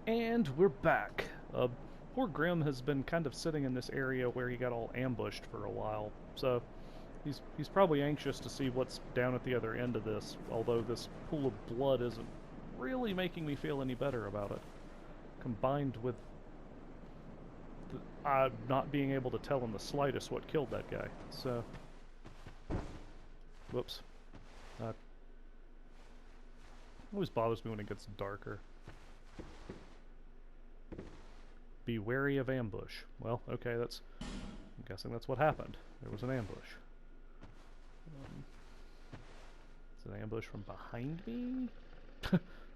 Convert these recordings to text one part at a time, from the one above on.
And we're back. Poor Grim has been kind of sitting in this area where he got all ambushed for a while, so he's probably anxious to see what's down at the other end of this, although this pool of blood isn't really making me feel any better about it, combined with not being able to tell in the slightest what killed that guy. So, whoops. Uh, always bothers me when it gets darker. Be wary of ambush. Well, okay, I'm guessing that's what happened. There was an ambush. It's an ambush from behind me?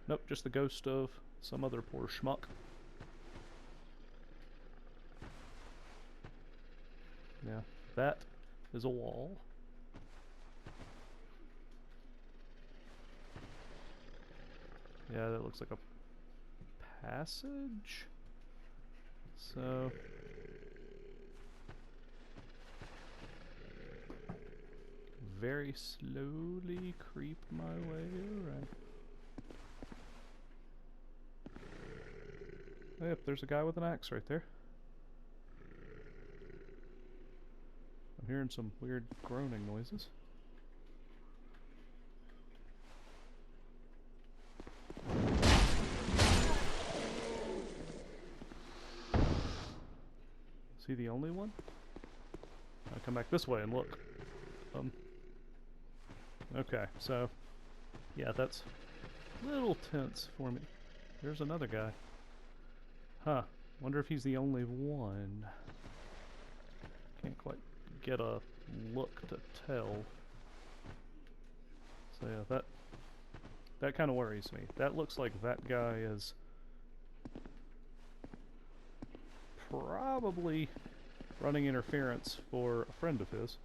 Nope, just the ghost of some other poor schmuck. Yeah, that is a wall. Yeah, that looks like a passage. So very slowly creep my way around. Oh, yep, there's a guy with an axe right there. I'm hearing some weird groaning noises. Is he the only one? I'll come back this way and look. Okay, so yeah, that's a little tense for me. There's another guy. Huh. Wonder if he's the only one. Can't quite get a look to tell. So yeah, that kind of worries me. That looks like that guy is probably running interference for a friend of his.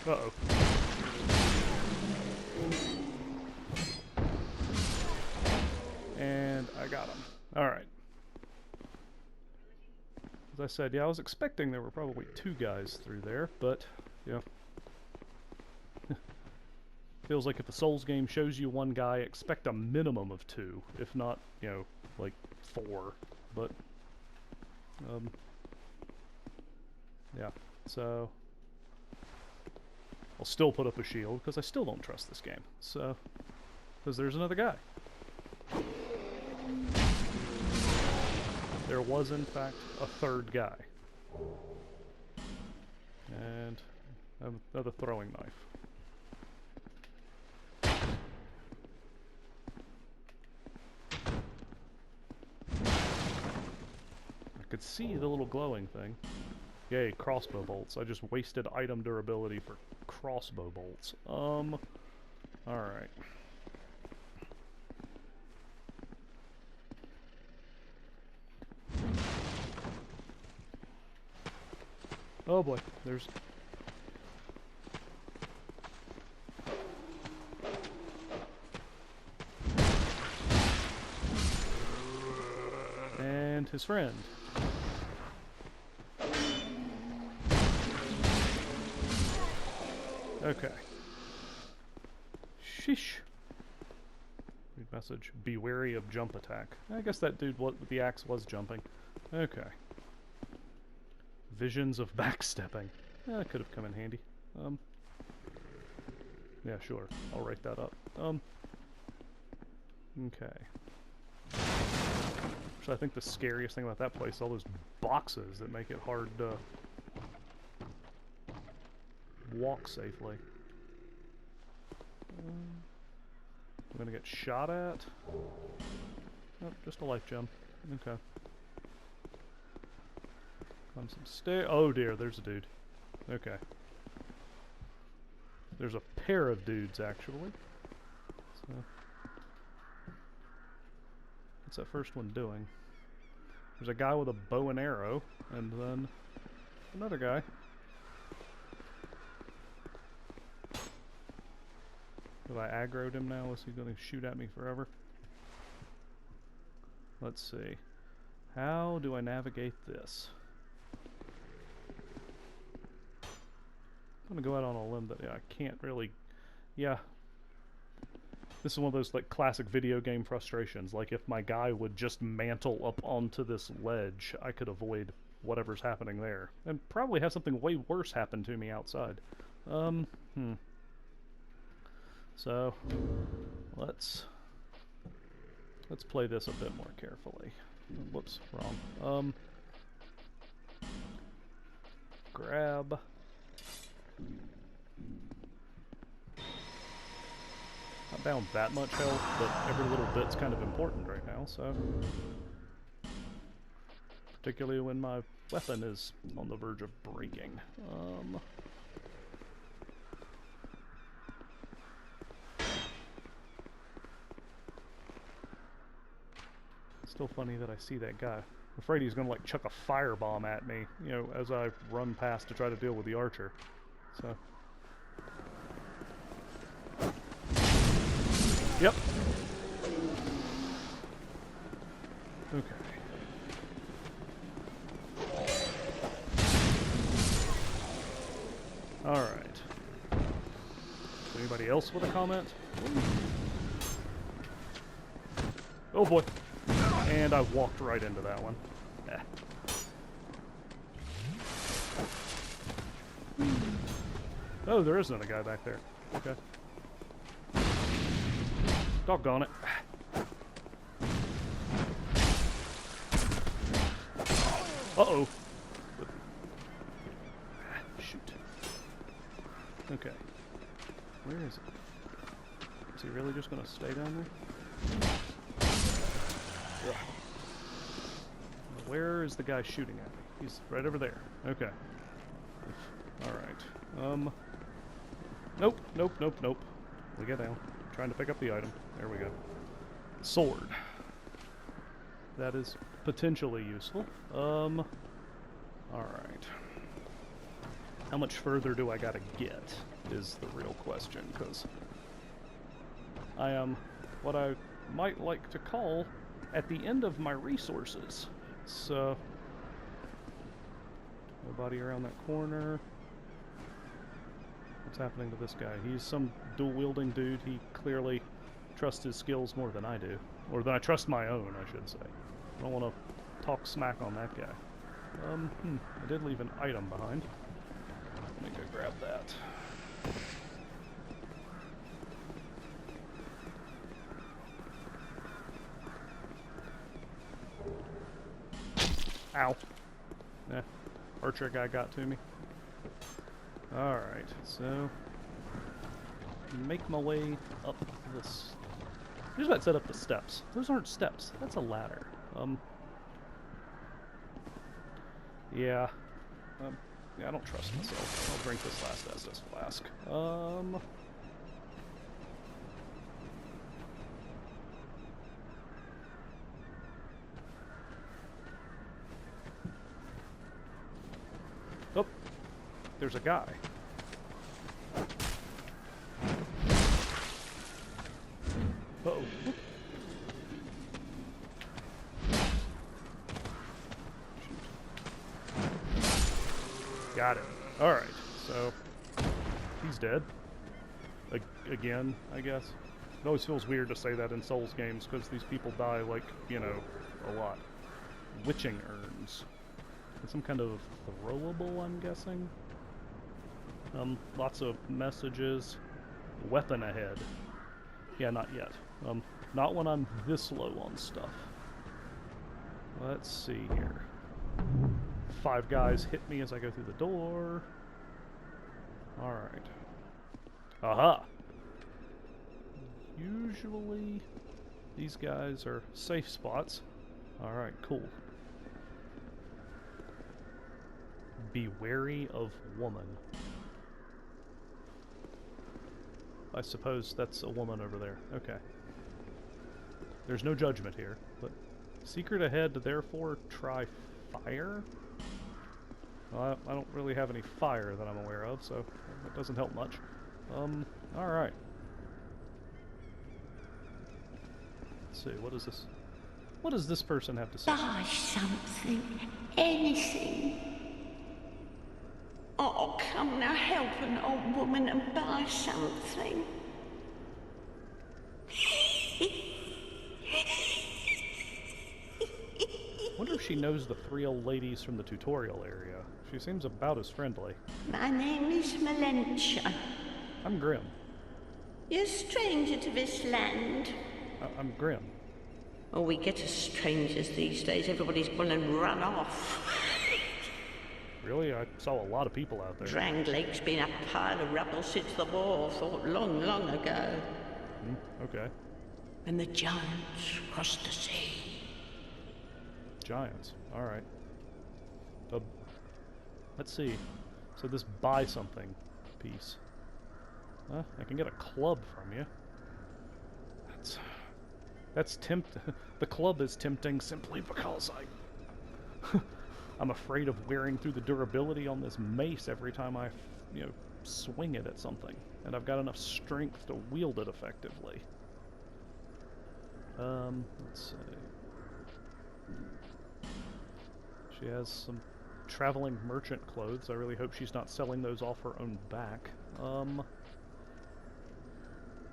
Uh-oh. And I got him. Alright. As I said, yeah, I was expecting there were probably two guys through there, but, you know. Feels like if a Souls game shows you one guy, expect a minimum of two, if not, you know, like 4. But, yeah, so I'll still put up a shield, because I still don't trust this game. So, because there's another guy. There was, in fact, a third guy. And another throwing knife. I could see the little glowing thing. Yay, crossbow bolts. I just wasted item durability for crossbow bolts. Alright. Oh boy, there's... And his friend. Okay. Sheesh. Read message. Be wary of jump attack. I guess that dude with the axe was jumping. Okay. Visions of backstepping. That could have come in handy. Yeah, sure. I'll write that up. Okay. Actually, I think the scariest thing about that place is all those boxes that make it hard to walk safely. I'm gonna get shot at. Oh, just a life gem. Okay. Climb some stairs. Oh dear, there's a dude. Okay. There's a pair of dudes, actually. So, what's that first one doing? There's a guy with a bow and arrow, and then another guy. Have I aggroed him now? Is he going to shoot at me forever? Let's see. How do I navigate this? I'm going to go out on a limb that I can't really... Yeah, This is one of those like classic video game frustrations. Like if my guy would just mantle up onto this ledge, I could avoid whatever's happening there, and probably have something way worse happen to me outside. So let's play this a bit more carefully. Whoops, wrong. Grab. Not down that much health, but every little bit's kind of important right now, so... Particularly when my weapon is on the verge of breaking. Still funny that I see that guy. I'm afraid he's gonna like chuck a firebomb at me, you know, as I run past to try to deal with the archer. So... Yep. Okay. Alright. Anybody else with a comment? Oh boy. And I walked right into that one. Oh, there isn't a guy back there. Okay. Doggone it. Uh-oh. Shoot. Okay. Where is it? Is he really just gonna stay down there? Ugh. Where is the guy shooting at me? He's right over there. Okay. Alright. Nope, nope, nope, nope. We get down. Trying to pick up the item. There we go. Sword. That is potentially useful. Alright. How much further do I gotta get is the real question, because I am what I might like to call at the end of my resources. So, nobody around that corner. What's happening to this guy? He's some dual-wielding dude. He clearly trusts his skills more than I do. Or than I trust my own, I should say. I don't want to talk smack on that guy. I did leave an item behind. Let me go grab that. Ow. Archer guy got to me. Alright, so... make my way up this... I'm just about to set up the steps. Those aren't steps. That's a ladder. Yeah. Yeah, I don't trust myself. I'll drink this last Estus flask. Oh, there's a guy. Uh-oh. Got it. Alright, so he's dead. Again, I guess. It always feels weird to say that in Souls games because these people die, like, you know, a lot. Witching urns. It's some kind of throwable, I'm guessing. Lots of messages. Weapon ahead. Yeah, not yet. Not when I'm this low on stuff. Let's see here. 5 guys hit me as I go through the door. Alright. Aha! Usually, these guys are safe spots. Alright, cool. Be wary of woman. I suppose that's a woman over there. Okay. There's no judgment here, but secret ahead, therefore try fire? Well, I don't really have any fire that I'm aware of, so that doesn't help much. Alright. Let's see, what is this? What does this person have to say? Buy something. Anything. Oh, come now, help an old woman and buy something. she knows the 3 old ladies from the tutorial area. She seems about as friendly. My name is Melentia. I'm Grim. You're a stranger to this land. I'm Grim. Oh, we get as strangers these days. Everybody's gone and run off. Really? I saw a lot of people out there. Dranglake's been a pile of rubble since the war, fought long, long ago. Okay. And the giants crossed the sea. Giants. Alright. Let's see. So this buy something piece. I can get a club from you. That's the club is tempting simply because I'm afraid of wearing through the durability on this mace every time I, swing it at something. And I've got enough strength to wield it effectively. Let's see. She has some traveling merchant clothes. I really hope she's not selling those off her own back.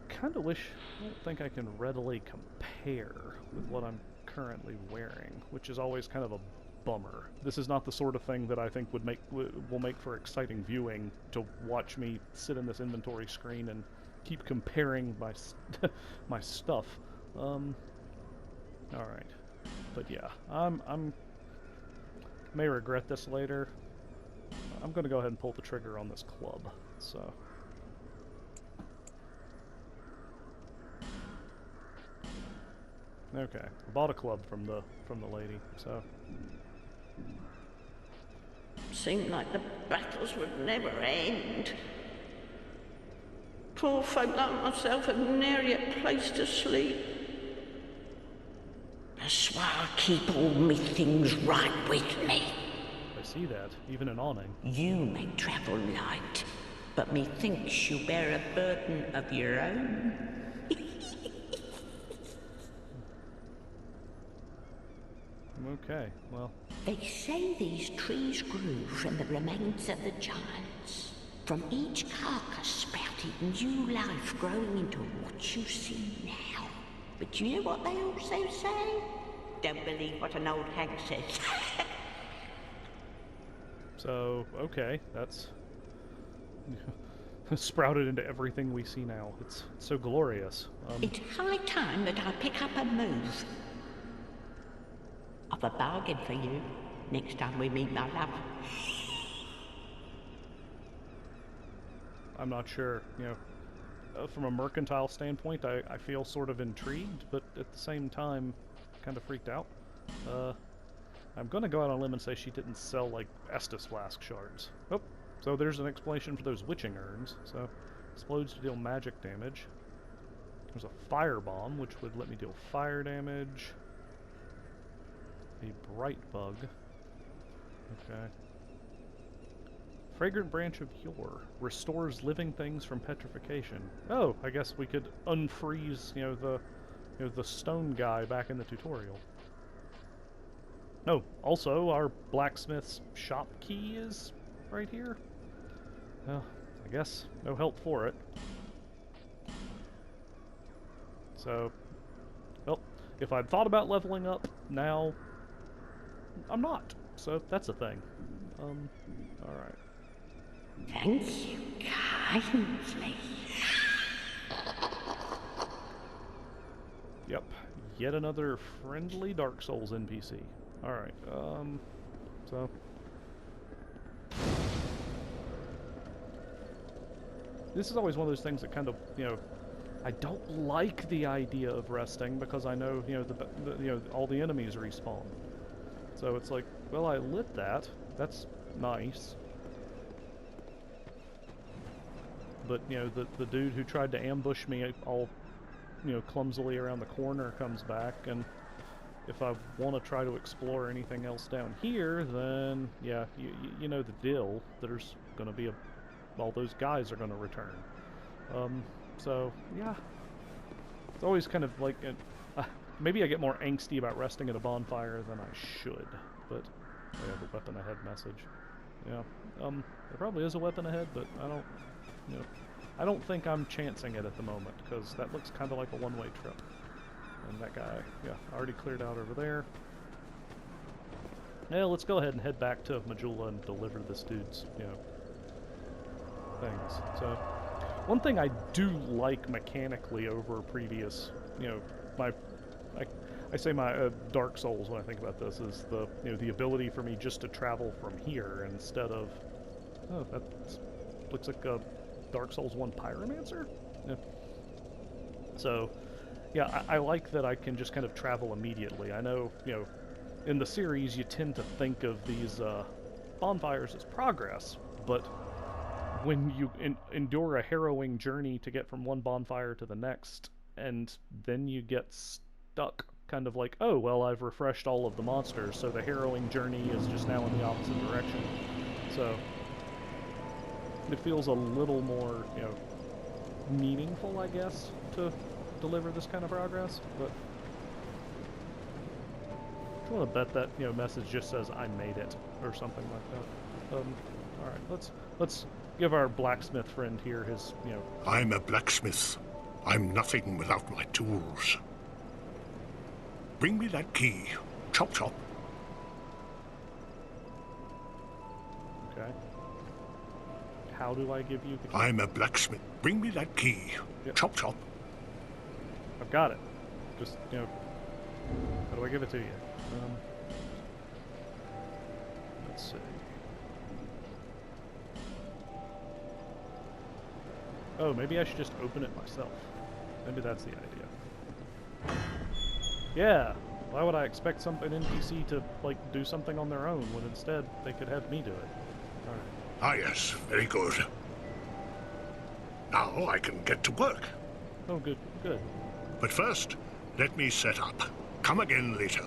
Kinda wish... I don't think I can readily compare with what I'm currently wearing, which is always kind of a bummer. This is not the sort of thing that I think will make for exciting viewing, to watch me sit in this inventory screen and keep comparing my my stuff. Alright. But yeah, I'm may regret this later. I'm gonna go ahead and pull the trigger on this club, so... Okay, I bought a club from the lady, so... Seemed like the battles would never end. Poor folk like myself have nary a place to sleep. That's why I keep all me things right with me. I see that, even an awning. You may travel light, but methinks you bear a burden of your own. Okay, well... They say these trees grew from the remains of the giants. From each carcass sprouted new life growing into what you see now. But you know what they also say? Don't believe what an old hag says. So, okay, that's... sprouted into everything we see now. It's so glorious. It's high time that I pick up a move. I've a bargain for you next time we meet, my love. I'm not sure, from a mercantile standpoint, I feel sort of intrigued, but at the same time, kind of freaked out. I'm gonna go out on a limb and say she didn't sell, like, Estus Flask shards. Oh, so there's an explanation for those witching urns. So, explodes to deal magic damage. There's a fire bomb, which would let me deal fire damage. A bright bug. Okay. Fragrant branch of yore restores living things from petrification. Oh, I guess we could unfreeze, the stone guy back in the tutorial. Oh, also our blacksmith's shop key is right here. Well, I guess no help for it. So, well, if I'd thought about leveling up, now I'm not. So that's a thing. Alright. Thank you kindly. Yep. Yet another friendly Dark Souls NPC. Alright, so... This is always one of those things that kind of, I don't like the idea of resting because I know, all the enemies respawn. So it's like, well, I lit that. That's nice. But, the dude who tried to ambush me all, clumsily around the corner comes back, and if I want to try to explore anything else down here, then, yeah, you know the deal. There's going to be all those guys are going to return. So, yeah. It's always kind of like... maybe I get more angsty about resting at a bonfire than I should, but I have a weapon ahead message. Yeah, there probably is a weapon ahead, but I don't think I'm chancing it at the moment, because that looks kind of like a one-way trip. And that guy, yeah, already cleared out over there. Yeah, let's go ahead and head back to Majula and deliver this dude's, things. So, one thing I do like mechanically over previous, my, I say my Dark Souls when I think about this is the ability for me just to travel from here instead of, oh, that looks like a Dark Souls 1 Pyromancer? Yeah. So, yeah, I like that I can just kind of travel immediately. I know, in the series you tend to think of these bonfires as progress, but when you endure a harrowing journey to get from one bonfire to the next, and then you get stuck, kind of like, oh, well, I've refreshed all of the monsters, so the harrowing journey is just now in the opposite direction. So, it feels a little more, meaningful, I guess, to deliver this kind of progress, but I want to bet that, message just says, I made it, or something like that. Alright, let's give our blacksmith friend here his, I'm a blacksmith. I'm nothing without my tools. Bring me that key. Chop chop. Okay. How do I give you the key? I'm a blacksmith. Bring me that key. Yep. Chop chop. I've got it. Just, how do I give it to you? Let's see. Oh, maybe I should just open it myself. Maybe that's the idea. Yeah! Why would I expect an NPC to, do something on their own when instead they could have me do it? Alright. Ah yes, very good. Now I can get to work. Oh, good, good. But first, let me set up. Come again later.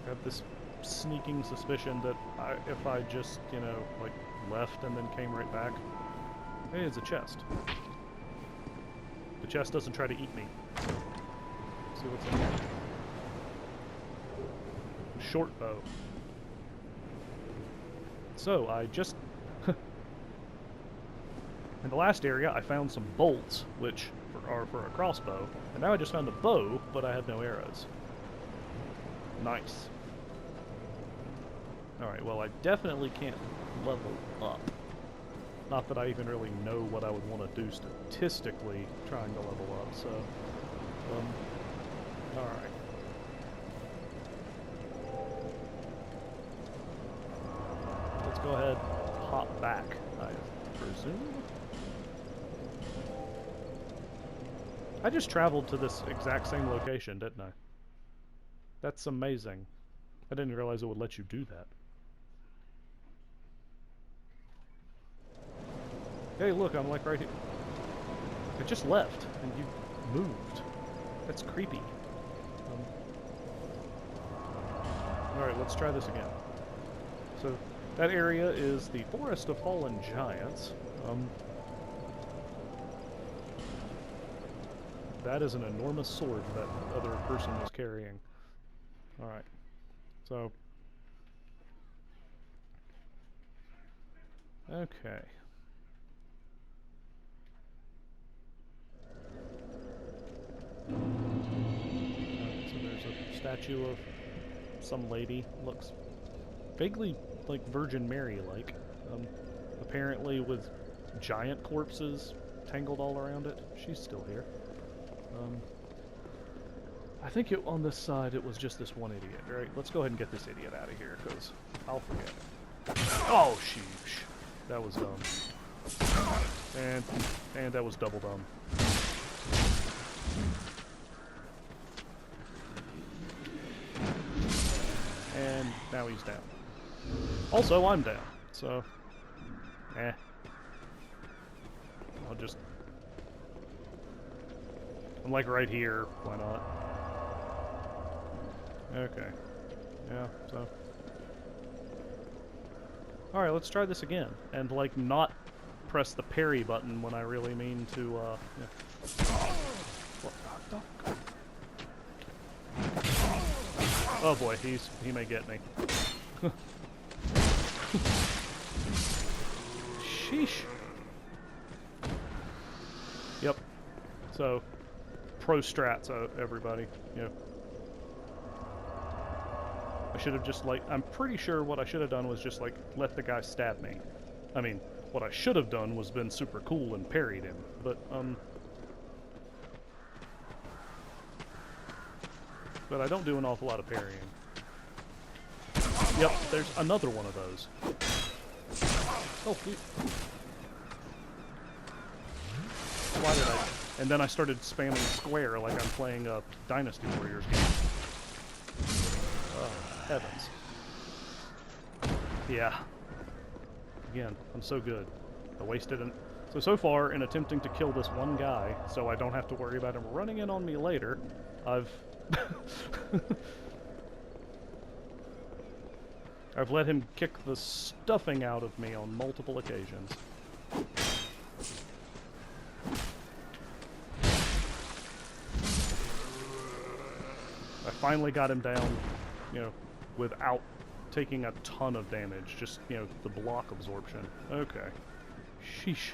I have this sneaking suspicion that if I just, left and then came right back... Hey, it's a chest. The chest doesn't try to eat me. Let's see what's in here. Short bow. So, I just... In the last area, I found some bolts, which are for a crossbow, and now I just found a bow, but I have no arrows. Nice. Alright, well, I definitely can't level up. Not that I even really know what I would want to do statistically trying to level up, so... alright. Let's go ahead and hop back, I presume? I just traveled to this exact same location, didn't I? That's amazing. I didn't realize it would let you do that. Hey, look, I'm right here. I just left, and you moved. That's creepy. Alright, let's try this again. So, that area is the Forest of Fallen Giants. That is an enormous sword that other person is carrying. Alright. So... Okay. So there's a statue of some lady. Looks vaguely like Virgin Mary-like. Apparently with giant corpses tangled all around it. She's still here. I think on this side it was just this one idiot, right? Let's go ahead and get this idiot out of here, because I'll forget. Oh, sheesh. That was dumb. And that was double dumb. And now he's down. Also, I'm down, so... I'll just... I'm like right here, why not? Okay. Yeah, so... Alright, let's try this again. And, like, not press the parry button when I really mean to, yeah. Oh boy, he may get me. Sheesh. Yep. So, pro strats, everybody. Yep. should have just, like, I'm pretty sure what I should have done was just, like, let the guy stab me. I mean, what I should have done was been super cool and parried him, but I don't do an awful lot of parrying. Yep, there's another one of those. Oh, why did I? And then I started spamming square like I'm playing a Dynasty Warriors game. Oh, heavens. Yeah. Again, I'm so good. I wasted an... So far, in attempting to kill this one guy, so I don't have to worry about him running in on me later, I've... I've let him kick the stuffing out of me on multiple occasions. I finally got him down, you know, without taking a ton of damage, just, you know, the block absorption. Okay. Sheesh.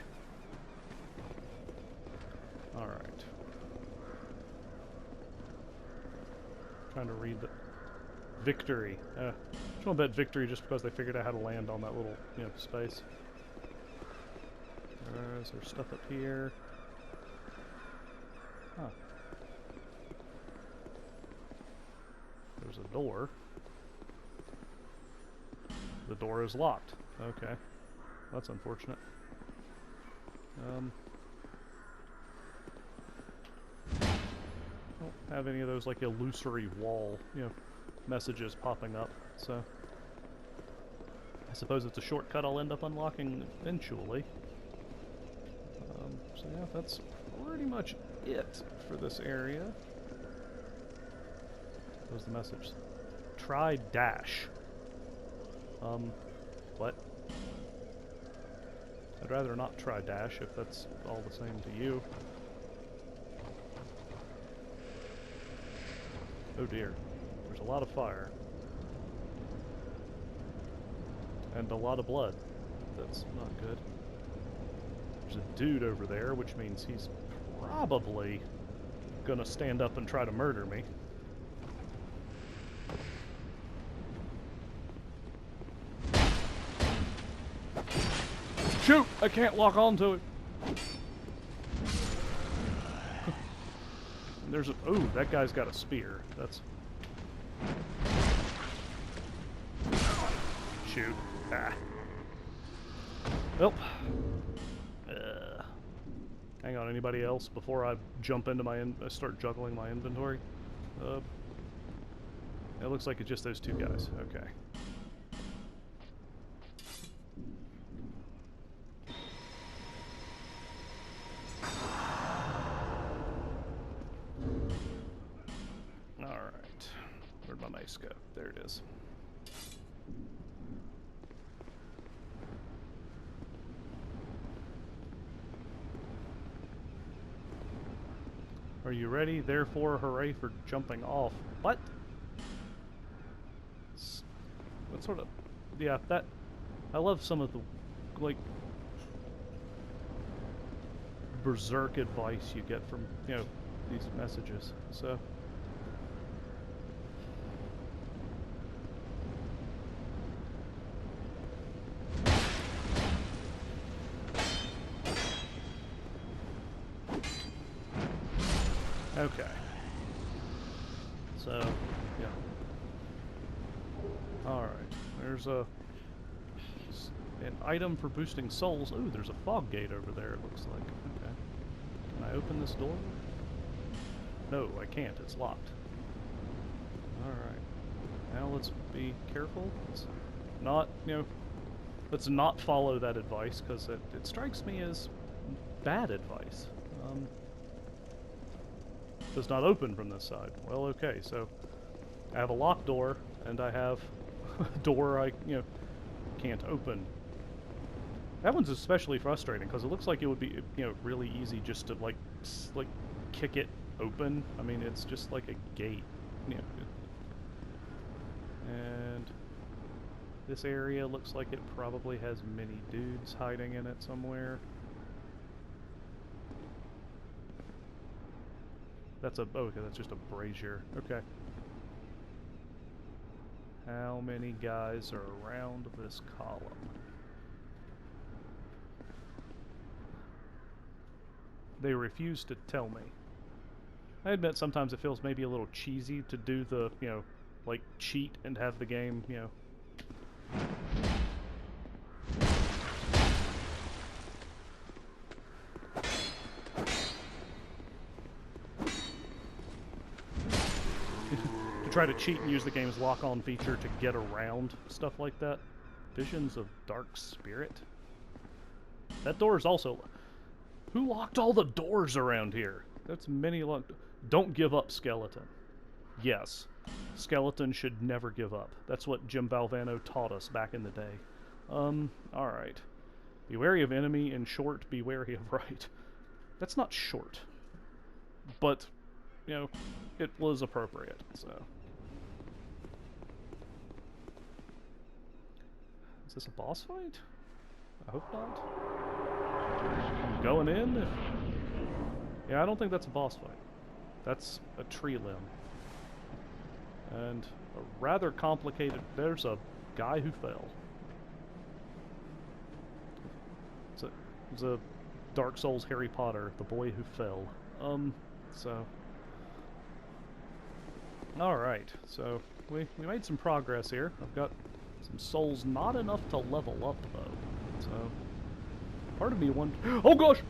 Alright. Trying to read the... Victory. I'm just gonna bet victory just because they figured out how to land on that little, you know, space. Is there stuff up here? Huh. There's a door. The door is locked. Okay. That's unfortunate. Don't have any of those, like, illusory wall, you know, messages popping up, so I suppose it's a shortcut I'll end up unlocking eventually. So yeah, that's pretty much it for this area. What was the message? Try dash. What? I'd rather not try dash if that's all the same to you. Oh dear. There's a lot of fire. And a lot of blood. That's not good. There's a dude over there, which means he's probably gonna stand up and try to murder me. Shoot! I can't lock onto it! There's a... Ooh, that guy's got a spear. That's... Shoot. Ah. Well. Hang on, anybody else before I jump into my... start juggling my inventory? It looks like it's just those two guys. Okay. Alright. Where'd my mace go? There it is. Are you ready? Therefore, hooray for jumping off. What? What sort of... Yeah, that... I love some of the, like... berserk advice you get from, you know, these messages, so... Okay. So, yeah. Alright. There's an item for boosting souls. Ooh, there's a fog gate over there, it looks like. Okay. Can I open this door? No, I can't. It's locked. Alright. Now let's be careful. Let's not, you know, let's not follow that advice, because it strikes me as bad advice. Does not open from this side. Well, okay, so I have a locked door, and I have a door I, you know, can't open. That one's especially frustrating, because it looks like it would be, you know, really easy just to, like kick it open. I mean, it's just like a gate, you know. And this area looks like it probably has many dudes hiding in it somewhere. That's a... Oh, okay, that's just a brazier. Okay. How many guys are around this column? They refuse to tell me. I admit sometimes it feels maybe a little cheesy to do the, you know, like cheat and have the game, you know. To try to cheat and use the game's lock-on feature to get around stuff like that. Visions of Dark Spirit. That door is also... Who locked all the doors around here? That's many locked... Don't give up, Skeleton. Yes. Skeleton should never give up. That's what Jim Valvano taught us back in the day. Alright. Be wary of enemy, in short, be wary of right. That's not short. But, you know, it was appropriate, so... Is this a boss fight? I hope not. I'm going in? Yeah, I don't think that's a boss fight. That's a tree limb. And a rather complicated... There's a guy who fell. It's a Dark Souls Harry Potter, the boy who fell. So... Alright, so we made some progress here. I've got some souls, not enough to level up, though. So, part of me wonders... Oh gosh!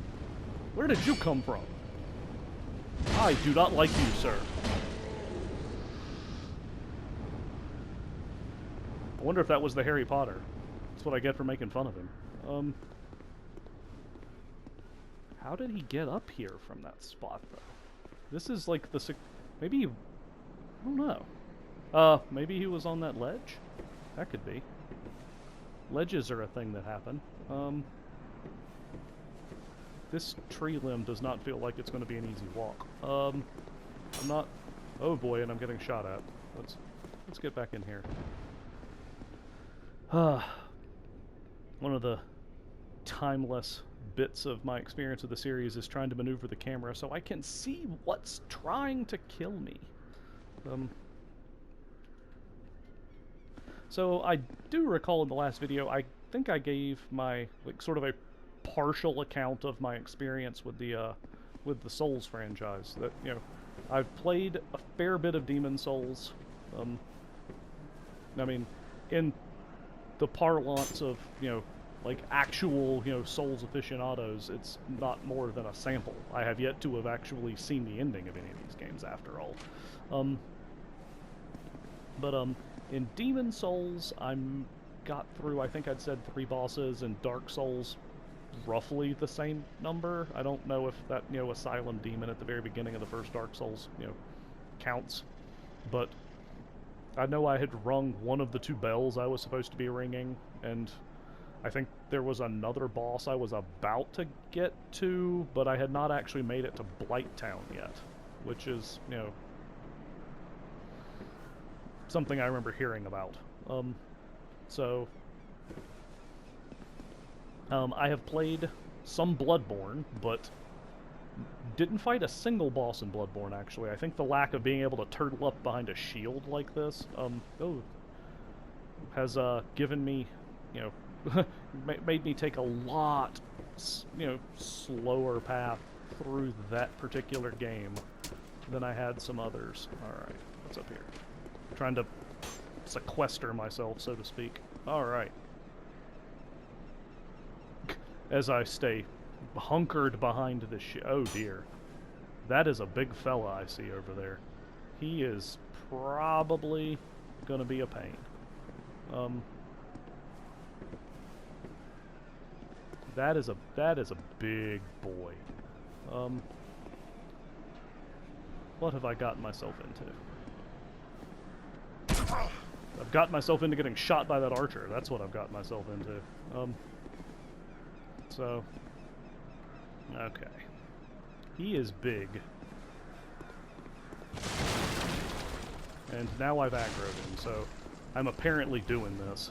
Where did you come from? I do not like you, sir. I wonder if that was the Harry Potter. That's what I get for making fun of him. How did he get up here from that spot, though? This is like the... Maybe he... I don't know. Maybe he was on that ledge? That could be. Ledges are a thing that happen. This tree limb does not feel like it's going to be an easy walk. I'm not... Oh boy, and I'm getting shot at. Let's get back in here. One of the timeless bits of my experience of the series is trying to maneuver the camera so I can see what's trying to kill me. So I do recall in the last video, I think I gave my, like, sort of a partial account of my experience with the Souls franchise. That, you know, I've played a fair bit of Demon Souls. I mean, in the parlance of, you know, like actual, you know, Souls aficionados, it's not more than a sample. I have yet to have actually seen the ending of any of these games, after all. In Demon Souls, got through, I think I'd said 3 bosses, and Dark Souls, roughly the same number. I don't know if that, you know, Asylum Demon at the very beginning of the first Dark Souls, you know, counts. But I know I had rung one of the 2 bells I was supposed to be ringing, and I think there was another boss I was about to get to, but I had not actually made it to Blight Town yet, which is, you know, something I remember hearing about. I have played some Bloodborne, but didn't fight a single boss in Bloodborne, actually. I think the lack of being able to turtle up behind a shield like this, has, given me, you know, made me take a lot, you know, slower path through that particular game than I had some others. Alright, what's up here? Trying to sequester myself, so to speak. Alright. As I stay hunkered behind this oh dear. That is a big fella I see over there. He is probably gonna be a pain. That is a big boy. What have I gotten myself into? I've gotten myself into getting shot by that archer. That's what I've gotten myself into. Okay. He is big. And now I've aggroed him, so I'm apparently doing this.